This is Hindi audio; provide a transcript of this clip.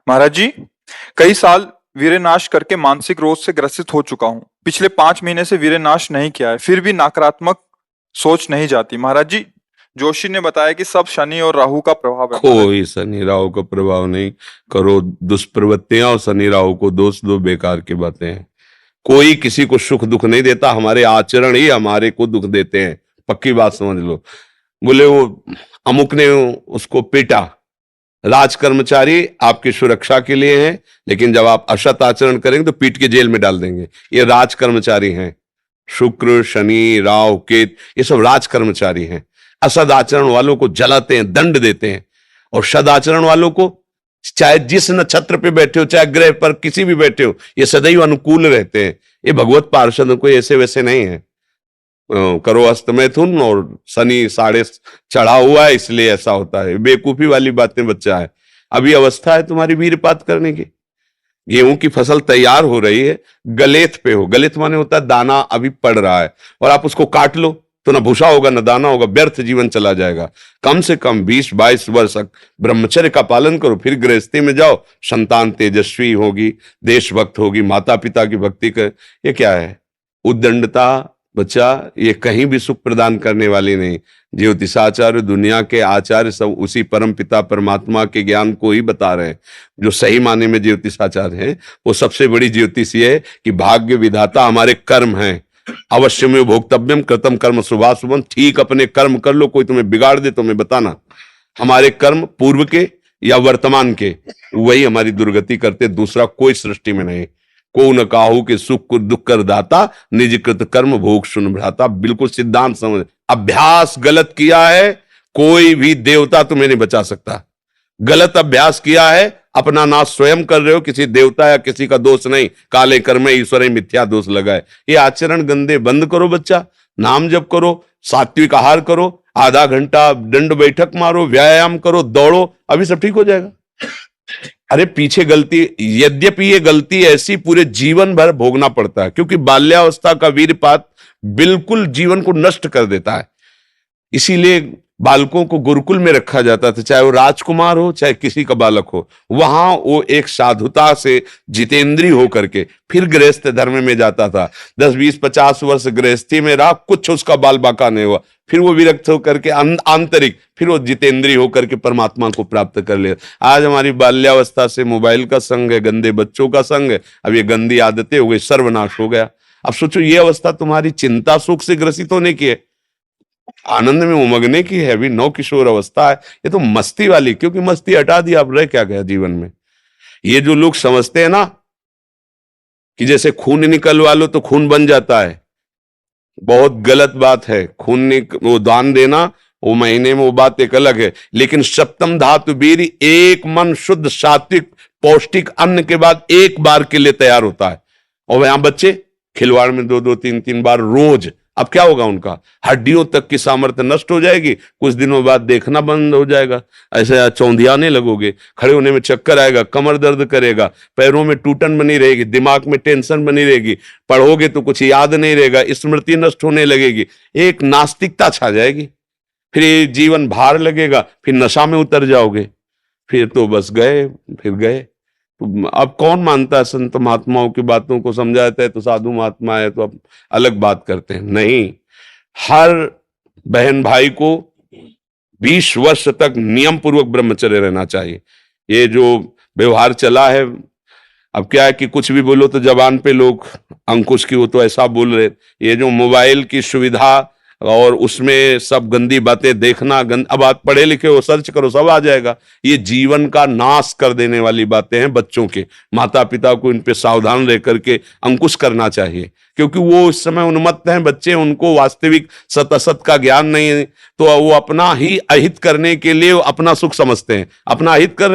महाराज जी, कई साल वीरेनाश करके मानसिक रोग से ग्रसित हो चुका हूँ। पिछले 5 महीने से वीरेनाश नहीं किया है, फिर भी नकारात्मक सोच नहीं जाती। महाराज जी, जोशी ने बताया कि सब शनि और राहु का प्रभाव है। महाराज कोई शनि राहु का प्रभाव नहीं। करो दुष्प्रवृत्तियां और शनि राहु को दोष दो, बेकार की बातें हैं। कोई किसी को सुख दुख नहीं देता, हमारे आचरण ही हमारे को दुख देते हैं, पक्की बात समझ लो। बोले वो अमुक ने उसको पीटा, राज कर्मचारी आपकी सुरक्षा के लिए हैं, लेकिन जब आप असत आचरण करेंगे तो पीट के जेल में डाल देंगे। ये राज कर्मचारी हैं। शुक्र, शनि, राहु, केत, ये सब राज कर्मचारी हैं। असद आचरण वालों को जलाते हैं, दंड देते हैं, और सदाचरण वालों को चाहे जिस नक्षत्र पे बैठे हो, चाहे ग्रह पर किसी भी बैठे हो, ये सदैव अनुकूल रहते हैं। ये भगवत पार्षदों को ऐसे वैसे नहीं है। करो अस्त मैथुन और शनि साढ़े चढ़ा हुआ है, इसलिए ऐसा होता है। बेवकूफी वाली बातें बच्चा है। अभी अवस्था है तुम्हारी वीरपात करने की। गेहूं की फसल तैयार हो रही है, गलेत पे हो। गलेत माने होता है दाना अभी पड़ रहा है, और आप उसको काट लो तो ना भूसा होगा ना दाना होगा, व्यर्थ जीवन चला जाएगा। कम से कम 20-22 वर्ष ब्रह्मचर्य का पालन करो, फिर गृहस्थी में जाओ। संतान तेजस्वी होगी, देशभक्त होगी, माता पिता की भक्ति कर। ये क्या है? उद्दंडता बच्चा, ये कहीं भी सुख प्रदान करने वाली नहीं। ज्योतिषाचार्य, दुनिया के आचार्य सब उसी परम पिता परमात्मा के ज्ञान को ही बता रहे हैं। जो सही माने में ज्योतिषाचार्य है, वो सबसे बड़ी ज्योतिष ये है कि भाग्य विधाता हमारे कर्म हैं। अवश्य में भोक्तव्यम कृतम कर्म शुभाशुभम। ठीक अपने कर्म कर लो, कोई तुम्हें बिगाड़ दे तो मैं बताना। हमारे कर्म पूर्व के या वर्तमान के, वही हमारी दुर्गति करते, दूसरा कोई सृष्टि में नहीं। को न काहू के सुख को दुख कर दाता, निज कृत कर्म भोग सुन भ्राता। बिल्कुल सिद्धांत समझ। अभ्यास गलत किया है, कोई भी देवता तुम्हें नहीं बचा सकता। गलत अभ्यास किया है, अपना नाश स्वयं कर रहे हो, किसी देवता या किसी का दोष नहीं। काले कर्म ईश्वर ही मिथ्या दोष लगाए। ये आचरण गंदे बंद करो बच्चा। नाम जप करो, सात्विक आहार करो, आधा घंटा दंड बैठक मारो, व्यायाम करो, दौड़ो, अभी सब ठीक हो जाएगा। अरे पीछे गलती, यद्यपि ये गलती ऐसी पूरे जीवन भर भोगना पड़ता है, क्योंकि बाल्यावस्था का वीरपात बिल्कुल जीवन को नष्ट कर देता है। इसीलिए बालकों को गुरुकुल में रखा जाता था, चाहे वो राजकुमार हो चाहे किसी का बालक हो। वहां वो एक साधुता से जितेंद्रीय होकर के फिर गृहस्थ धर्म में जाता था। 10-20-50 वर्ष गृहस्थी में रहा, कुछ उसका बाल बाका नहीं हुआ, फिर वो विरक्त होकर के आंतरिक, फिर वो जितेंद्रीय होकर के परमात्मा को प्राप्त कर ले। आज हमारी बाल्यावस्था से मोबाइल का संग है, गंदे बच्चों का संग है, अब ये गंदी आदतें हो गई, सर्वनाश हो गया। अब सोचो, ये अवस्था तुम्हारी चिंता सुख से ग्रसित होने की है, आनंद में उमगने की है। अभी नौ किशोर अवस्था है, ये तो मस्ती वाली, क्योंकि मस्ती हटा दी, अब रह क्या गया जीवन में। ये जो लोग समझते हैं ना कि जैसे खून निकलवा लो तो खून बन जाता है, बहुत गलत बात है। खून वो दान देना, वो महीने में वो बात एक अलग है, लेकिन सप्तम धातु वीर एक मन शुद्ध सात्विक पौष्टिक अन्न के बाद एक बार के लिए तैयार होता है। और यहां बच्चे खिलवाड़ में 2-2 3-3 बार रोज। अब क्या होगा? उनका हड्डियों तक की सामर्थ्य नष्ट हो जाएगी, कुछ दिनों बाद देखना बंद हो जाएगा, ऐसे चौंधियाने लगोगे, खड़े होने में चक्कर आएगा, कमर दर्द करेगा, पैरों में टूटन बनी रहेगी, दिमाग में टेंशन बनी रहेगी, पढ़ोगे तो कुछ याद नहीं रहेगा, स्मृति नष्ट होने लगेगी, एक नास्तिकता छा जाएगी, फिर जीवन भार लगेगा, फिर नशा में उतर जाओगे, फिर तो बस गए, फिर गए। तो अब कौन मानता है संत महात्माओं की बातों को? समझाते हैं तो साधु महात्मा है तो अब अलग बात करते हैं। नहीं, हर बहन भाई को 20 वर्ष तक नियम पूर्वक ब्रह्मचर्य रहना चाहिए। ये जो व्यवहार चला है, अब क्या है कि कुछ भी बोलो तो जबान पे लोग अंकुश की, वो तो ऐसा बोल रहे। ये जो मोबाइल की सुविधा और उसमें सब गंदी बातें देखना, अब आप पढ़े लिखे हो, सर्च करो, सब आ जाएगा। ये जीवन का नाश कर देने वाली बातें हैं बच्चों के। माता पिता को इन पे सावधान रह करके अंकुश करना चाहिए, क्योंकि वो उस समय उन्मत्त हैं बच्चे, उनको वास्तविक सत असत का ज्ञान नहीं है, तो वो अपना ही अहित करने के लिए अपना सुख समझते हैं। अपना अहित कर